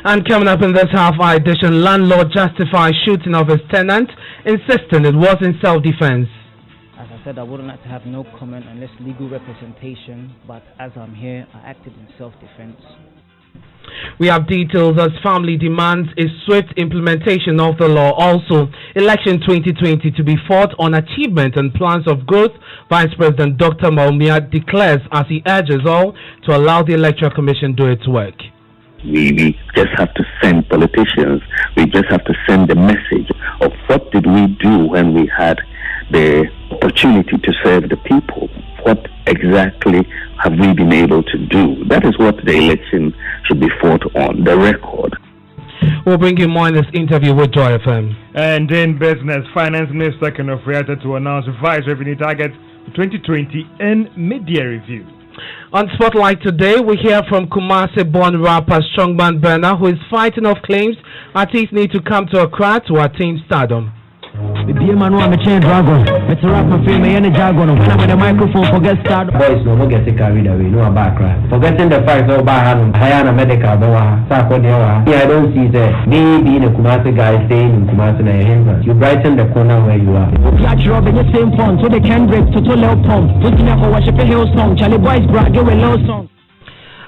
And coming up in this half-hour edition, landlord justifies shooting of his tenant, insisting it was in self-defense. As I said, I wouldn't like to have no comment unless legal representation, but as I'm here, I acted in self-defense. We have details as family demands a swift implementation of the law. Also, election 2020 to be fought on achievement and plans of growth. Vice President Dr. Maumia declares as he urges all to allow the Electoral Commission do its work. We just have to send politicians, we just have to send the message of what did we do when we had the opportunity to serve the people. What exactly have we been able to do? That is what the election should be fought on, the record. We'll bring you more in this interview with Joy FM. And in business, Finance Minister Kenneth Reata to announce revised revenue targets for 2020 in mid-year review. On Spotlight today, we hear from Kumasi-born rapper Strongman Burner, who is fighting off claims artists need to come to Accra to attain stardom. Manu, I'm a chain dragon. It's a rapper film, I am a jargon. When I'm with a microphone, forget start. Boys, no get carried away, no background. Forgetting the fact of Hayana Medical, yeah, I don't see that. Me being a Kumasi guy staying in Kumasi and you brighten the corner where you are. Catch Rob in the same pond, so they can break to little pump. Putting up a worship a hill song, Charlie Boys brag, give a low song.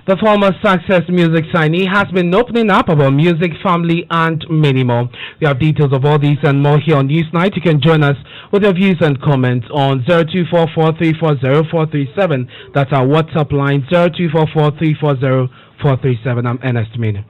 The former Success Music signee has been opening up about music, family, and many more. We have details of all these and more here on Newsnight. You can join us with your views and comments on 0244340437. That's our WhatsApp line, 0244340437. I'm Ernest Manu.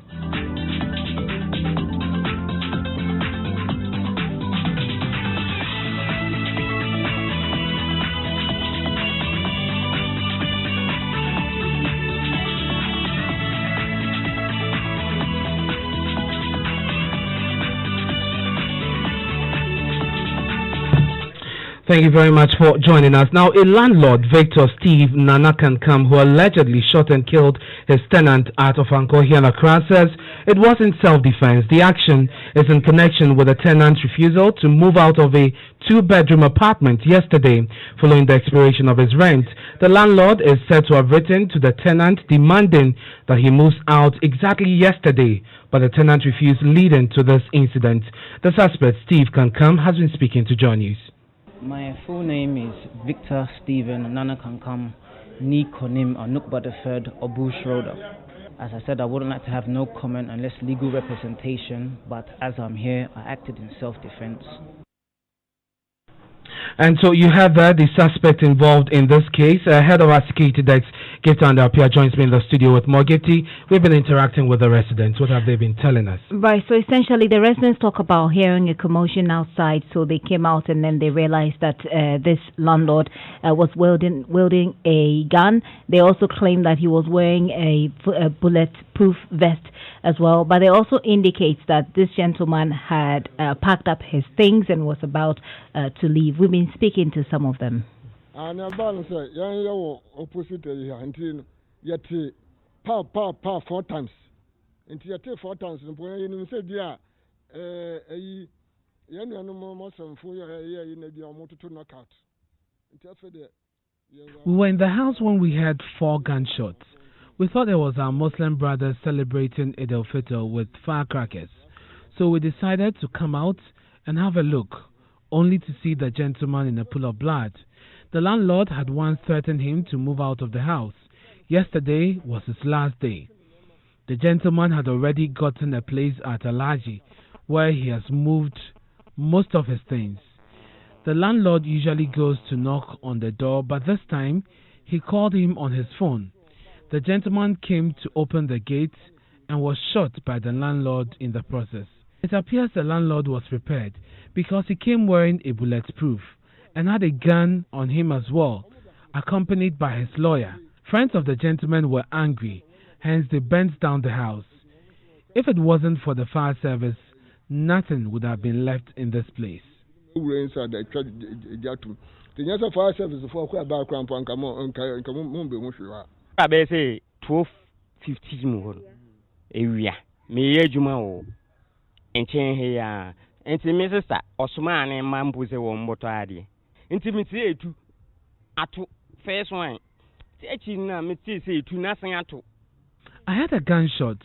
Thank you very much for joining us. Now, a landlord, Victor Steve Nanakankam, who allegedly shot and killed his tenant at Ofanko here in Accra, says it was in self-defense. The action is in connection with the tenant's refusal to move out of a two-bedroom apartment yesterday following the expiration of his rent. The landlord is said to have written to the tenant demanding that he moves out exactly yesterday, but the tenant refused, leading to this incident. The suspect, Steve Kankam, has been speaking to Joy News. My full name is Victor Stephen Nanakankam Nikonim Anukba III Obu Schroeder. As I said, I wouldn't like to have no comment unless legal representation, but as I'm here, I acted in self-defense. And so you have the suspect involved in this case. Head of our security desk, Gift Apia, joins me in the studio with Morgeti. We've been interacting with the residents. What have they been telling us? Right, so essentially the residents talk about hearing a commotion outside, so they came out and then they realized that this landlord was wielding a gun. They also claim that he was wearing a bulletproof vest as well, but it also indicates that this gentleman had packed up his things and was about to leave. We've been speaking to some of them. And I'm opposite until yet 4 times. Until yet 4 times. And said, yeah, we were in the house when we heard 4 gunshots. We thought it was our Muslim brothers celebrating Eid al-Fitr with firecrackers. So we decided to come out and have a look, only to see the gentleman in a pool of blood. The landlord had once threatened him to move out of the house. Yesterday was his last day. The gentleman had already gotten a place at Alaji, where he has moved most of his things. The landlord usually goes to knock on the door, but this time he called him on his phone. The gentleman came to open the gate and was shot by the landlord in the process. It appears the landlord was prepared because he came wearing a bulletproof and had a gun on him as well, accompanied by his lawyer. Friends of the gentleman were angry, hence they burnt down the house. If it wasn't for the fire service, nothing would have been left in this place. I say 12:15 area. Me Juma and chain here. And to Mrs. Osman and Mambuze won Motadi. Intimacy to first one. Teaching me say to nothing at all. I had a gunshot.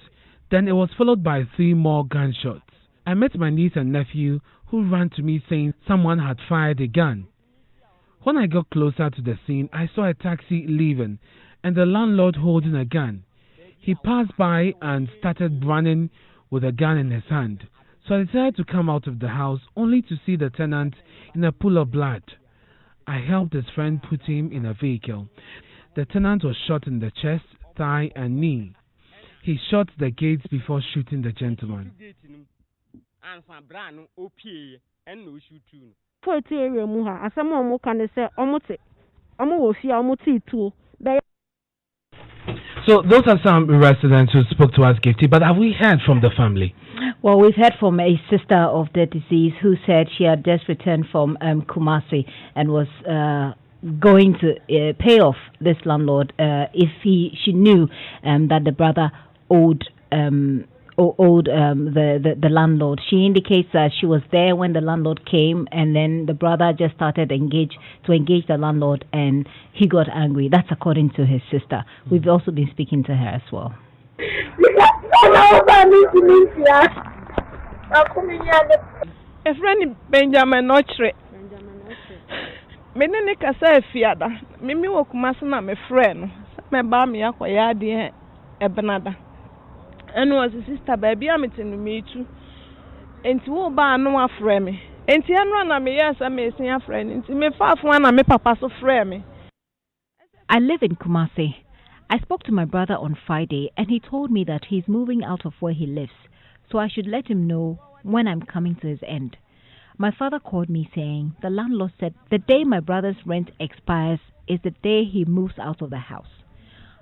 Then it was followed by 3 more gunshots. I met my niece and nephew who ran to me saying someone had fired a gun. When I got closer to the scene, I saw a taxi leaving and the landlord holding a gun. He passed by and started running with a gun in his hand. So I decided to come out of the house only to see the tenant in a pool of blood. I helped his friend put him in a vehicle. The tenant was shot in the chest, thigh and knee. He shot the gates before shooting the gentleman. So those are some residents who spoke to us, Gifty, but have we heard from the family? Well, we've heard from a sister of the deceased who said she had just returned from Kumasi and was going to pay off this landlord if she knew that the brother owed the landlord. She indicates that she was there when the landlord came, and then the brother just started to engage the landlord, and he got angry. That's according to his sister. We've also been speaking to her as well. A friend Benjamin Notre. Menene kasa fiada. Mimi wo Kumasi na me friend. Me ba me akoya de ebenada. Enu was sister baby ametinu me tu. Enti wo ba no afre me. Enti enu na me yes amazing afre me. Enti me fa fun na me papa so frɛ me. I live in Kumasi. I spoke to my brother on Friday and he told me that he's moving out of where he lives, so I should let him know when I'm coming to his end. My father called me saying the landlord said the day my brother's rent expires is the day he moves out of the house.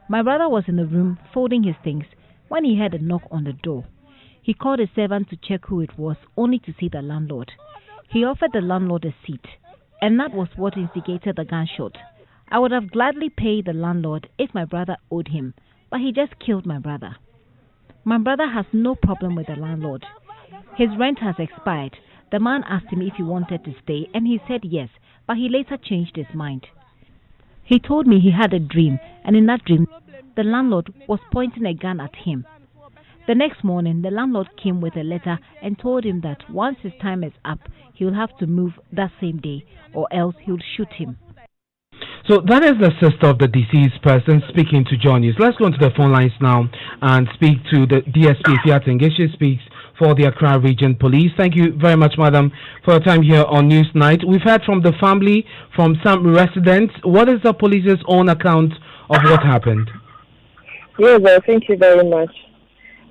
My brother was in the room folding his things when he heard a knock on the door. He called a servant to check who it was, only to see the landlord. He offered the landlord a seat, and that was what instigated the gunshot. I would have gladly paid the landlord if my brother owed him, but he just killed my brother. My brother has no problem with the landlord. His rent has expired. The man asked him if he wanted to stay, and he said yes, but he later changed his mind. He told me he had a dream, and in that dream, the landlord was pointing a gun at him. The next morning, the landlord came with a letter and told him that once his time is up, he will have to move that same day, or else he will shoot him. So that is the sister of the deceased person speaking to John News. Let's go into the phone lines now and speak to the DSP Fiatinge. She speaks for the Accra Region Police. Thank you very much, madam, for your time here on News Night. We've heard from the family, from some residents. What is the police's own account of what happened? Yes, well, thank you very much.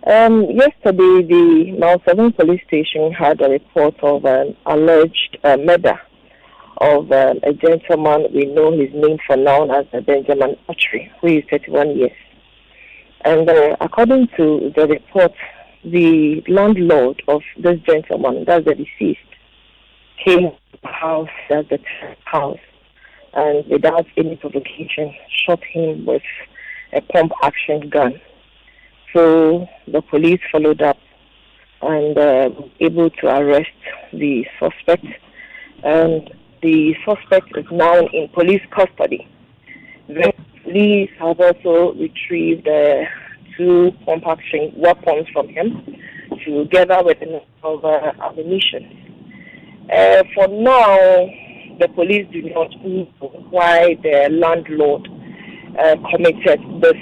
Yesterday, the Mount 7 police station had a report of an alleged murder of a gentleman. We know his name for now as Benjamin Archery, who is 31 years. And according to the report, the landlord of this gentleman, that's the deceased, came to the house, that's the house, and without any provocation, shot him with a pump action gun. So the police followed up and were able to arrest the suspect, and the suspect is now in police custody. The police have also retrieved 2 pump action weapons from him, together with another ammunition. For now, the police do not know why the landlord committed this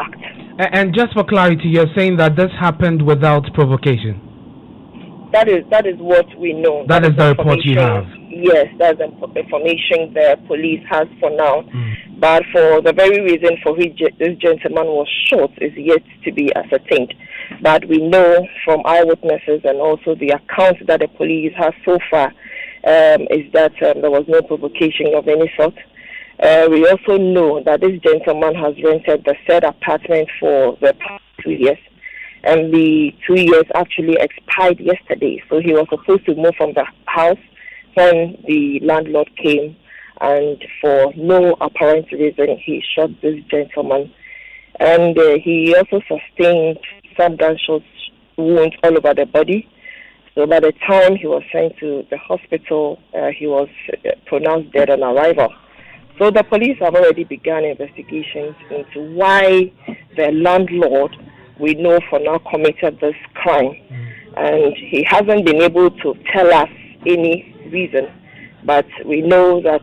act. And just for clarity, you're saying that this happened without provocation? That is what we know. That is the report you have? Yes, that's the information the police has for now. But for the very reason for which this gentleman was shot is yet to be ascertained. But we know from eyewitnesses and also the accounts that the police has so far is that there was no provocation of any sort. We also know that this gentleman has rented the said apartment for the past 2 years. And the 2 years actually expired yesterday. So he was supposed to move from the house when the landlord came, and for no apparent reason he shot this gentleman. And he also sustained some gunshot wounds all over the body. So by the time he was sent to the hospital, he was pronounced dead on arrival. So the police have already begun investigations into why the landlord we know for now committed this crime. And he hasn't been able to tell us any reason. But we know that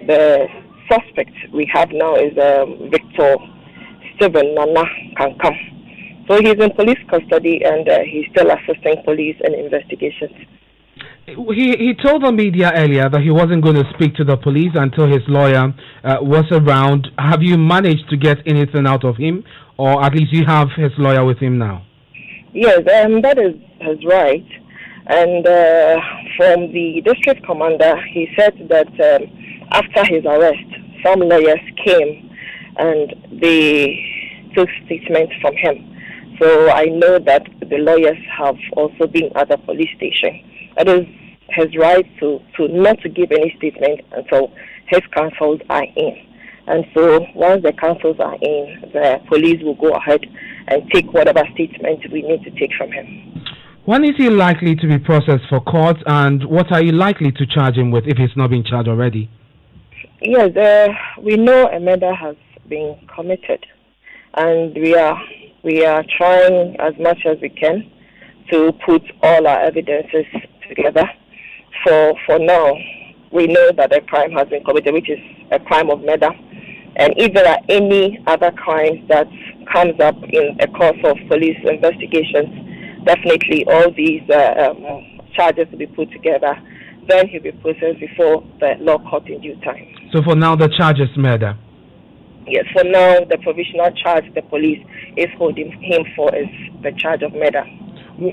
the suspect we have now is Victor Stephen Nana Kankam. So he's in police custody and he's still assisting police in investigations. He told the media earlier that he wasn't going to speak to the police until his lawyer was around. Have you managed to get anything out of him, or at least you have his lawyer with him now? Yes, that is right. And from the district commander, he said that after his arrest, some lawyers came and they took statements from him. So I know that the lawyers have also been at the police station. It is his right to not to give any statement until his counsels are in. And so once the counsels are in, the police will go ahead and take whatever statement we need to take from him. When is he likely to be processed for court, and what are you likely to charge him with if he's not been charged already? Yes, we know a murder has been committed, and we are trying as much as we can to put all our evidences together. For now, we know that a crime has been committed, which is a crime of murder. And if there are any other crimes that comes up in a course of police investigations, definitely all these charges will be put together. Then he'll be processed before the law court in due time. So for now, the charge is murder? Yes, for now, the provisional charge the police is holding him for is the charge of murder.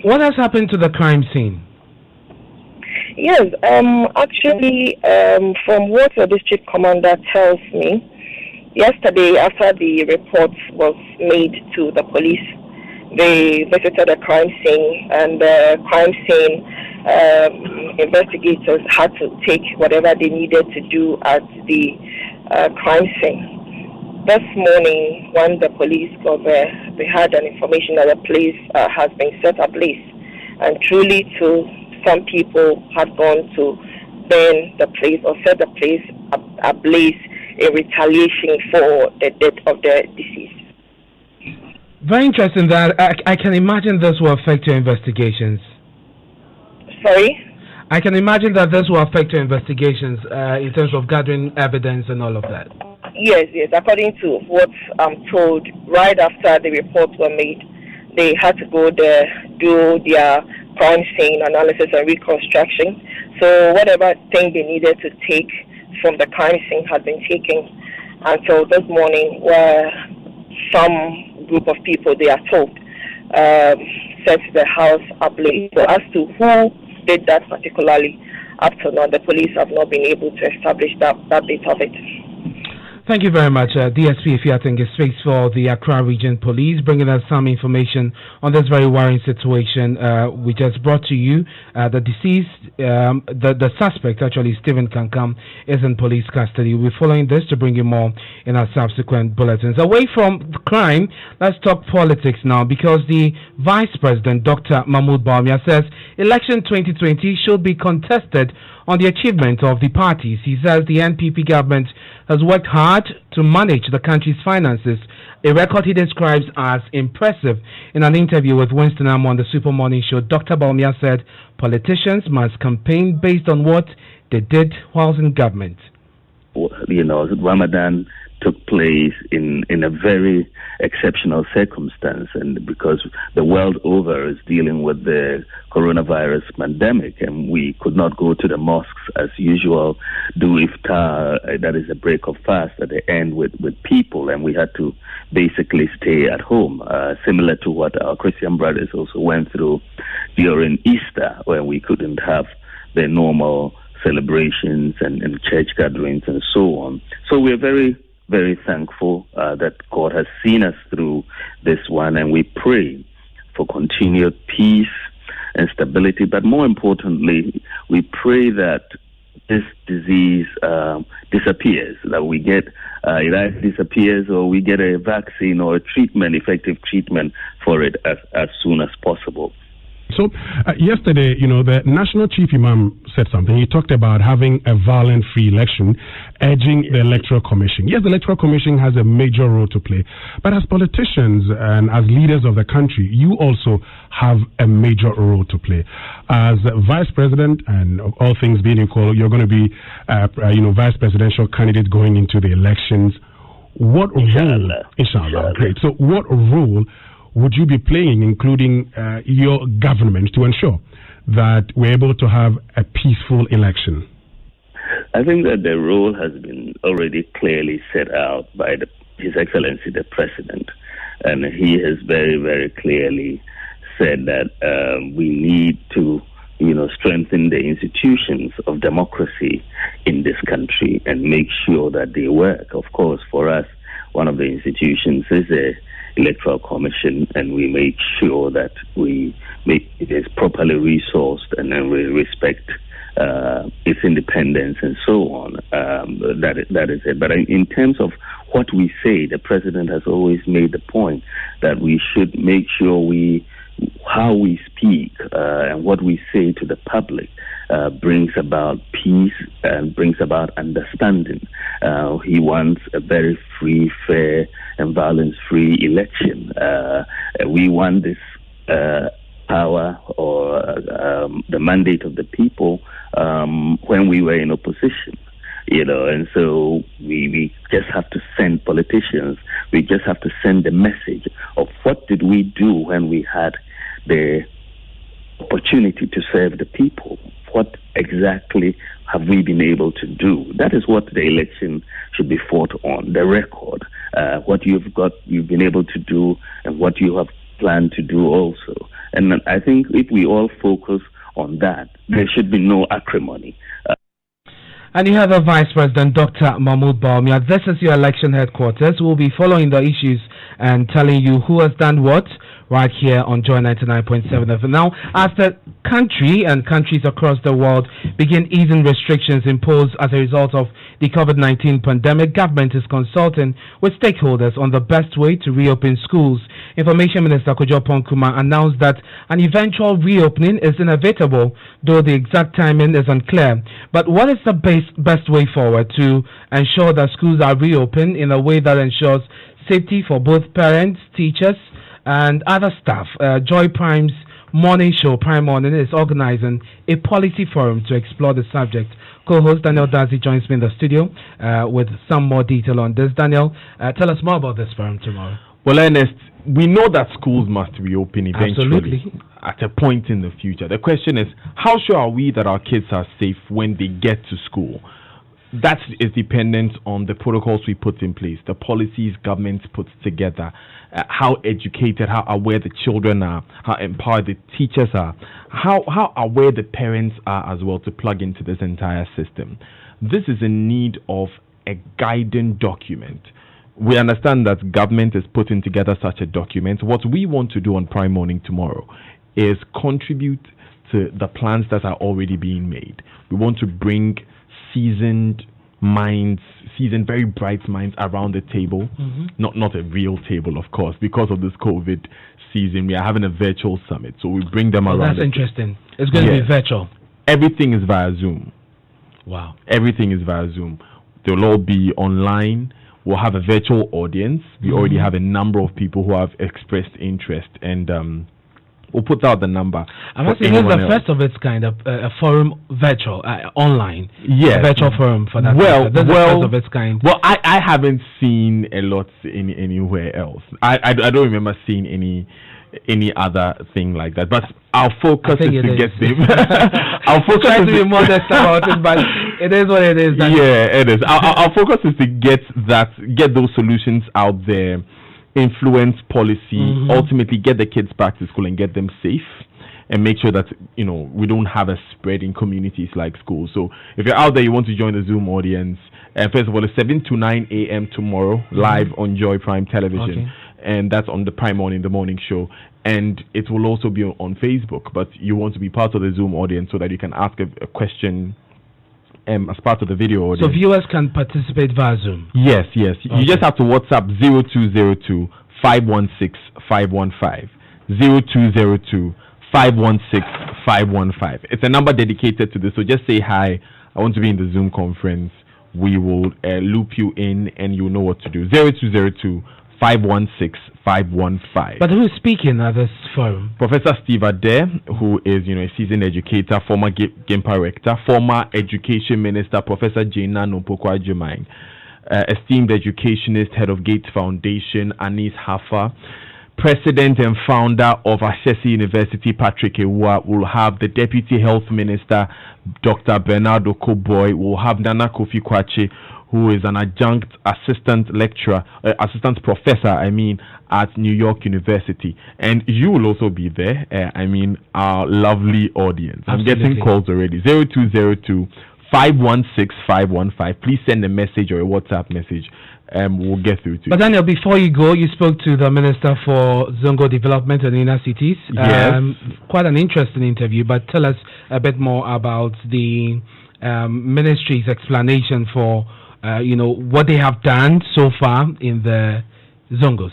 What has happened to the crime scene? Yes, actually, from what the district commander tells me, yesterday after the report was made to the police, they visited the crime scene, and the crime scene investigators had to take whatever they needed to do at the crime scene. This morning, when the police got there, they had an information that the place has been set ablaze, and truly some people had gone to burn the place or set the place ablaze in retaliation for the death of the deceased. Very interesting that I can imagine this will affect your investigations. Sorry? I can imagine that this will affect your investigations in terms of gathering evidence and all of that. Yes. According to what I'm told, right after the reports were made, they had to go there, do their crime scene analysis and reconstruction. So whatever thing they needed to take from the crime scene had been taken until this morning, where some group of people, they are told, set the house ablaze. So as to who did that particularly, up to now, the police have not been able to establish that bit of it. Thank you very much, DSP Ifiatinge speaks for the Accra Region Police, bringing us some information on this very worrying situation. We just brought to you the deceased, the suspect, actually, Stephen Kankam, is in police custody. We're following this to bring you more in our subsequent bulletins. Away from crime, let's talk politics now, because the Vice President, Dr. Mahmoud Bawumia, says election 2020 should be contested on the achievement of the parties. He says the NPP government has worked hard to manage the country's finances, a record he describes as impressive. In an interview with Winston Amo on the Super Morning Show, Dr. Bawumia said politicians must campaign based on what they did whilst in government. You know, Ramadan took place in a very exceptional circumstance, and because the world over is dealing with the coronavirus pandemic, and we could not go to the mosques as usual, do iftar, that is a break of fast at the end with people, and we had to basically stay at home, similar to what our Christian brothers also went through during Easter, when we couldn't have the normal celebrations and church gatherings and so on. So we're very, very thankful that God has seen us through this one, and we pray for continued peace and stability. But more importantly, we pray that this disease disappears, that we get it either disappears or we get a vaccine or a treatment, effective treatment for it as soon as possible. So yesterday, the National Chief Imam said something. He talked about having a violent-free election, urging the Electoral Commission. Yes, the Electoral Commission has a major role to play, but as politicians and as leaders of the country, you also have a major role to play. As Vice President, and all things being equal, you're going to be, Vice Presidential candidate going into the elections. What role? Inshallah. Great. So, what role would you be playing, including your government, to ensure that we're able to have a peaceful election? I think that the role has been already clearly set out by His Excellency the President, and he has very, very clearly said that we need to, strengthen the institutions of democracy in this country and make sure that they work. Of course, for us, one of the institutions is the Electoral Commission, and we make sure that it is properly resourced and then we respect its independence and so on. That is it. But in terms of what we say, the President has always made the point that we should make sure how we speak and what we say to the public brings about peace and brings about understanding. He wants a very free, fair, and violence-free election. We want this power or the mandate of the people when we were in opposition. And so we just have to send politicians, we just have to send the message of what did we do when we had the opportunity to serve the people. What exactly have we been able to do? That is what the election should be fought on, the record, what you've been able to do and what you have planned to do also. And I think if we all focus on that, there should be no acrimony. And you have the Vice President, Dr. Mahmoud Bawumia. This is your election headquarters. We'll be following the issues and telling you who has done what right here on Joy 99.7 FM. Now, as the country and countries across the world begin easing restrictions imposed as a result of the COVID-19 pandemic, government is consulting with stakeholders on the best way to reopen schools. Information Minister Kojo Ponkuma announced that an eventual reopening is inevitable, though the exact timing is unclear. But what is the best way forward to ensure that schools are reopened in a way that ensures safety for both parents, teachers, and other staff? Joy Prime's morning show, Prime Morning, is organizing a policy forum to explore the subject. Co-host Daniel Dazi joins me in the studio with some more detail on this. Daniel, tell us more about this forum tomorrow. Well, Ernest, we know that schools must reopen eventually. Absolutely. At a point in the future. The question is, how sure are we that our kids are safe when they get to school? That is dependent on the protocols we put in place, the policies government puts together, how educated, how aware the children are, how empowered the teachers are, how aware the parents are as well to plug into this entire system. This is in need of a guiding document. We understand that government is putting together such a document. What we want to do on Prime Morning tomorrow is contribute to the plans that are already being made. We want to bring seasoned minds, very bright minds around the table. Not a real table, of course, because of this COVID season. We are having a virtual summit, so we bring them around. That's interesting. It's going to be virtual. Everything is via Zoom. Wow. Everything is via Zoom. They'll all be online. We'll have a virtual audience. We already have a number of people who have expressed interest, and we'll put out the number. I must say, this is the first of its kind, a forum virtual, online. Yes. A virtual forum for that. This is the first of its kind. Well, I haven't seen a lot anywhere else. I don't remember seeing any other thing like that. But our focus is to get them. Our focus try to be modest about it, but it is what it is. Yeah, it is. Our focus is to get those solutions out there, influence policy, ultimately get the kids back to school and get them safe, and make sure that we don't have a spread in communities like schools. So if you're out there, you want to join the Zoom audience, first of all, it's 7 to 9 a.m. tomorrow, live on Joy Prime Television, and that's on the Prime Morning, the morning show, and it will also be on Facebook. But you want to be part of the Zoom audience so that you can ask a question as part of the video audience. So viewers can participate via Zoom? Yes. You just have to WhatsApp 0202 516 515. 0202 516-515. It's a number dedicated to this, so just say hi. I want to be in the Zoom conference. We will loop you in, and you'll know what to do. 0202-516-515. But who is speaking at this forum? Professor Steve Adair, who is a seasoned educator, former GIMPA rector, former education minister, Professor Jena Nopokwa Jumine, esteemed educationist, head of Gates Foundation, Anis Hafa, president and founder of Ashesi University, Patrick Ewa. Will have the deputy health minister, Dr. Bernardo Koboy. Will have Nana Kofi Kwache, who is an adjunct assistant professor, at New York University. And you will also be there, our lovely audience. Absolutely. I'm getting calls already. 0202-516-515. Please send a message or a WhatsApp message. We'll get through to you. But Daniel, before you go, you spoke to the Minister for Zongo Development and Inner Cities. Yes. Quite an interesting interview, but tell us a bit more about the ministry's explanation for what they have done so far in the Zongos.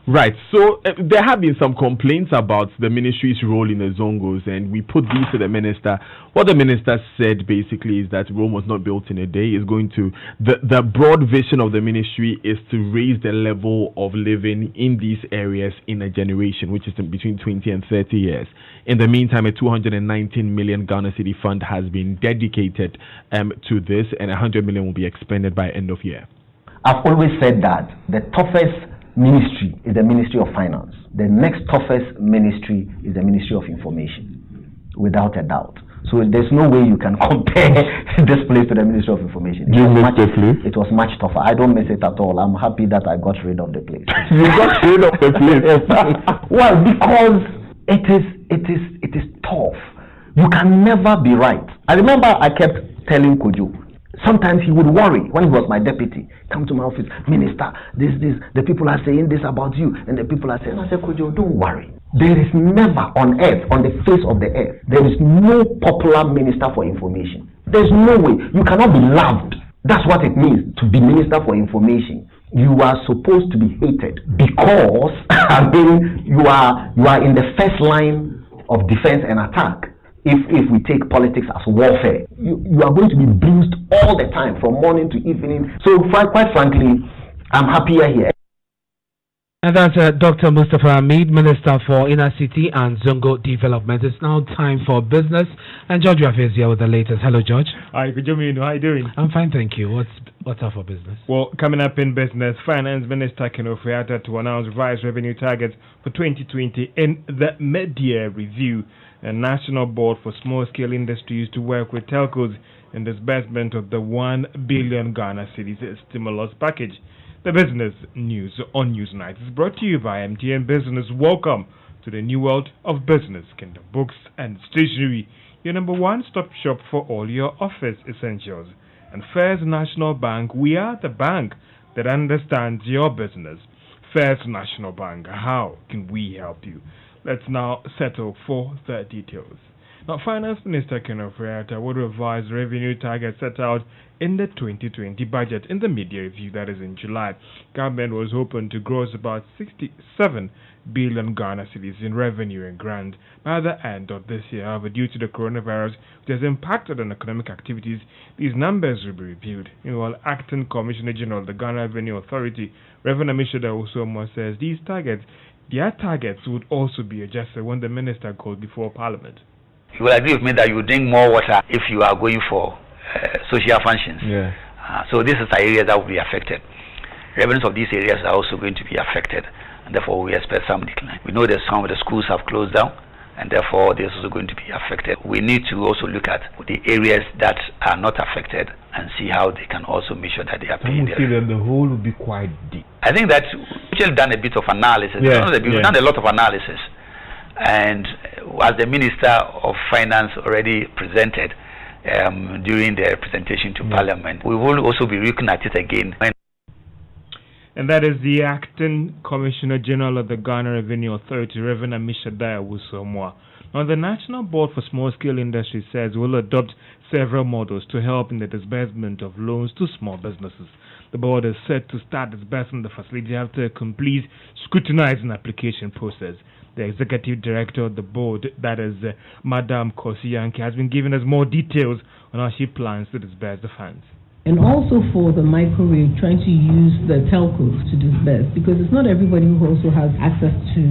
Right. So there have been some complaints about the ministry's role in the Zongos, and we put these to the minister. What the minister said basically is that Rome was not built in a day. Is going to the broad vision of the ministry is to raise the level of living in these areas in a generation, which is between 20 and 30 years. In the meantime, a 219 million Ghana City fund has been dedicated to this, and 100 million will be expended by end of year. I've always said that the toughest ministry is the Ministry of Finance. The next toughest ministry is the Ministry of Information, without a doubt. So there's no way you can compare this place to the Ministry of Information. It was much tougher. I don't miss it at all. I'm happy that I got rid of the place. You got rid of the place? Well, because it is tough. You can never be right. I remember I kept telling Kojo, sometimes he would worry when he was my deputy. Come to my office, Minister, this, the people are saying this about you, and the people are saying, I said, Kojo, don't worry. There is never on earth, on the face of the earth, there is no popular minister for information. There's no way. You cannot be loved. That's what it means to be minister for information. You are supposed to be hated because you are in the first line of defense and attack. If we take politics as warfare, you are going to be bruised all the time from morning to evening. So quite frankly, I'm happier here. And that's Dr. Mustafa Hamid, Minister for Inner City and Zongo Development. It's now time for business, and George Rafi is here with the latest. Hello, George. Hi, good evening. How are you doing? I'm fine, thank you. What's up for business? Well, coming up in business, Finance Minister Ken Ofri-Atta to announce revised revenue targets for 2020 in the mid-year review. A national board for small-scale industries to work with telcos in disbursement of the 1 billion Ghana cedis stimulus package. The business news on Newsnight is brought to you by MTN Business. Welcome to the new world of business. Kingdom Books and Stationery, your number one stop shop for all your office essentials. And First National Bank, we are the bank that understands your business. First National Bank, how can we help you? Let's now settle for the details. Now, Finance Minister Ken Ofri-Atta would revise revenue targets set out in the 2020 budget in the media review, that is in July. Government was hoping to gross about 67 billion Ghana cedis in revenue and grant by the end of this year. However, due to the coronavirus, which has impacted on economic activities, these numbers will be reviewed. Meanwhile, Acting Commissioner General of the Ghana Revenue Authority, Reverend Amishada Osomo, says their targets would also be adjusted when the minister goes before Parliament. You will agree with me that you drink more water if you are going for social functions. Yeah. So this is the area that will be affected. Revenues of these areas are also going to be affected, and therefore we expect some decline. We know that some of the schools have closed down, and therefore this is also going to be affected. We need to also look at the areas that are not affected and see how they can also make sure that they are paying their. That the whole will be quite deep. I think that we've actually done a bit of analysis. We've done a lot of analysis. And as the Minister of Finance already presented during the presentation to Parliament, we will also be looking at it again. And that is the Acting Commissioner General of the Ghana Revenue Authority, Reverend Amishada Osomo. Now, the National Board for Small-Scale Industries says will adopt several models to help in the disbursement of loans to small businesses. The board is set to start disbursing the facility after a complete scrutinizing application process. The executive director of the board, that is Madam Kosiyanki, has been giving us more details on how she plans to disburse the funds. And also for the microwave, trying to use the telcos to disburse, because it's not everybody who also has access to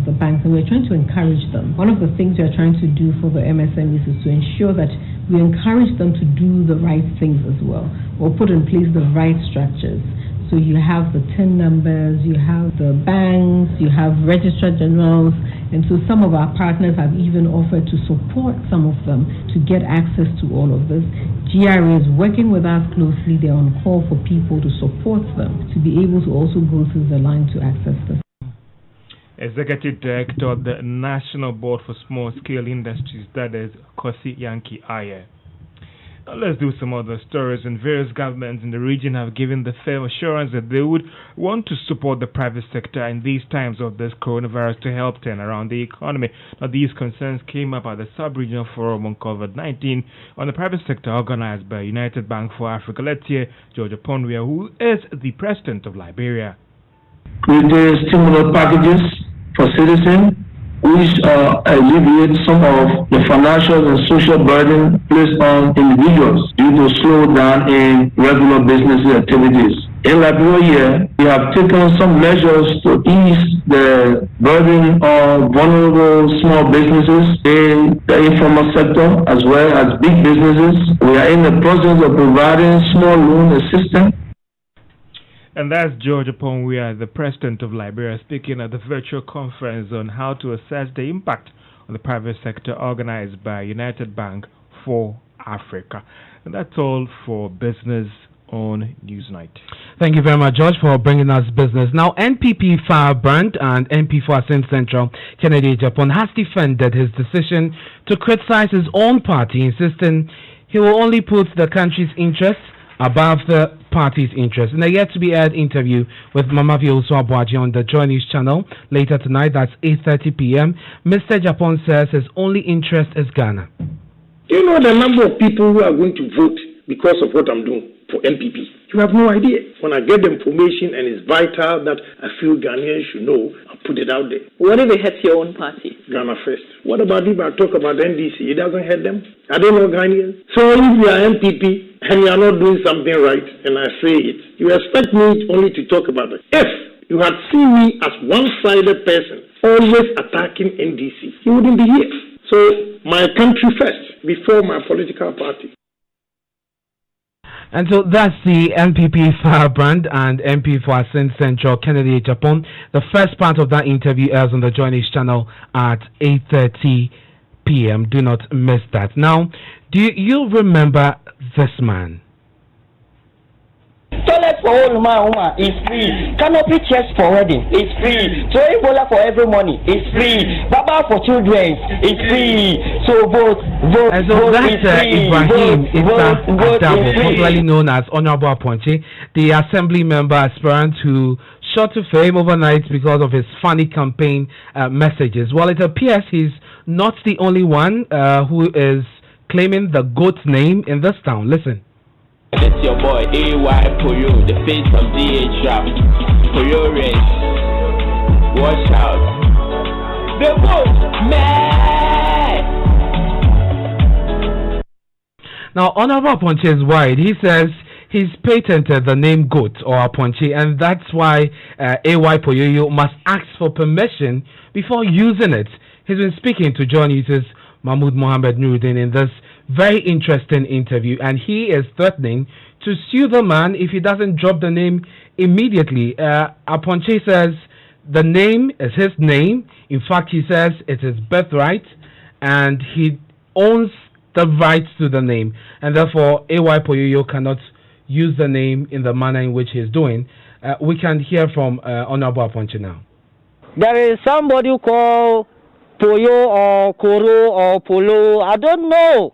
the banks, and we're trying to encourage them. One of the things we're trying to do for the MSMEs is to ensure that we encourage them to do the right things as well, or put in place the right structures. So you have the TIN numbers, you have the banks, you have registrar generals, and so some of our partners have even offered to support some of them to get access to all of this. GRA is working with us closely. They're on call for people to support them to be able to also go through the line to access this. Executive Director of the National Board for Small Scale Industries, that is Kosiyanki Aye. Now let's do some other stories. And various governments in the region have given the firm assurance that they would want to support the private sector in these times of this coronavirus to help turn around the economy. Now these concerns came up at the Sub-Regional Forum on COVID-19 on the private sector organized by United Bank for Africa. Let's hear George Oponwia, who is the president of Liberia. With the stimulus packages for citizens, which alleviate some of the financial and social burden placed on individuals due to slowdown in regular business activities. In Liberia, we have taken some measures to ease the burden of vulnerable small businesses in the informal sector as well as big businesses. We are in the process of providing small loan assistance. And that's George Oponwia, the president of Liberia, speaking at the virtual conference on how to assess the impact on the private sector organized by United Bank for Africa. And that's all for business on Newsnight. Thank you very much, George, for bringing us business. Now, NPP Firebrand and MP for Asin Central, Kennedy Japan, has defended his decision to criticize his own party, insisting he will only put the country's interests above the party's interest. In a yet-to-be-aired interview with Mama Vioso Abuaji on the Joy News channel later tonight, that's 8:30 p.m., Mr. Japan says his only interest is Ghana. Do you know the number of people who are going to vote because of what I'm doing for MPP? You have no idea. When I get the information and it's vital that I feel Ghanaians should know, I'll put it out there. What if it hurts your own party? Ghana first. What about if I talk about NDC? It doesn't hurt them. I don't know Ghanaians. So if you are MPP and you are not doing something right, and I say it, you expect me only to talk about it. If you had seen me as one-sided person, always attacking NDC, you wouldn't be here. So my country first, before my political party. And so that's the NPP Firebrand and MP for Asin Central, Kennedy Japan. The first part of that interview airs on the Joy News channel at 8:30 p.m. Do not miss that. Now, do you remember this man? Toilet for all woman is free. Canopy chairs for wedding is free. Throwing bola for every money is free. Baba for children is free. So vote. And so that's Ibrahim Issa Adabo, popularly known as Honorable Aponche, the assembly member aspirant who shot to fame overnight because of his funny campaign messages. Well, it appears he's not the only one who is claiming the GOAT name in this town. Listen. It's your boy AY Poyo, the face of DH Rap. Poyo Race. Watch out. The GOAT, man! Now, Honorable Aponche is worried. He says he's patented the name GOAT or Aponche, and that's why AY Poyo must ask for permission before using it. He's been speaking to John News' Mahmoud Mohammed Nuruddin in this very interesting interview, and he is threatening to sue the man if he doesn't drop the name immediately. Aponche says the name is his name. In fact, he says it's his birthright, and he owns the rights to the name, and therefore AY Poyo cannot use the name in the manner in which he's doing. We can hear from Honorable Aponche now. There is somebody who called Poyo or Koro or Polo. I don't know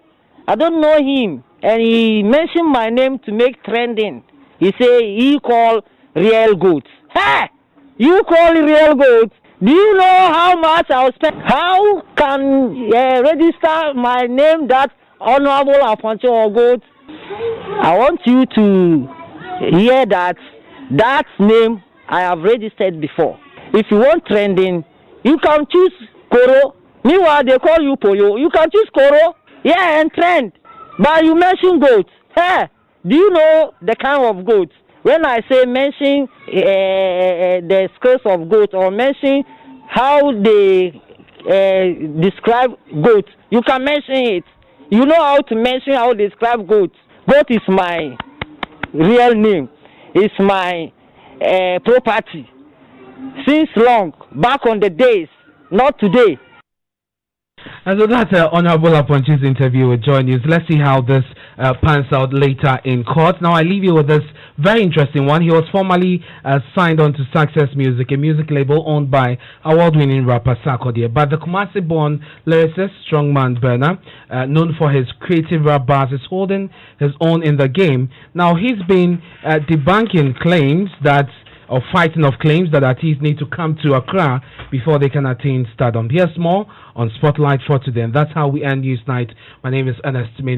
him. And he mentioned my name to make trending. He say he call real goats. Hey! You call real goats? Do you know how much I'll spend? How can register my name that Honorable Aponche or goat? I want you to hear that name I have registered before. If you want trending, You can choose Koro. Meanwhile, they call you Poyo. You can choose Koro. Yeah, and trend. But you mention goats. Hey, do you know the kind of goats? When I say mention the skills of goats or mention how they describe goats, you can mention it. You know how to mention how they describe goats. Goat is my real name. It's my property. Since long, back on the days, not today. And so that's Honorable Aponchi's interview with Joy News. Let's see how this pans out later in court. Now I leave you with this very interesting one. He was formerly signed on to Success Music, a music label owned by award-winning rapper Sarkodie. But the Kumasi-born lyricist Strongman Burner, known for his creative rap bars, is holding his own in the game. Now he's been debunking claims that or fighting of claims that artists need to come to Accra before they can attain stardom. Here's more on Spotlight for today, and that's how we end News Night. My name is Ernest Manu.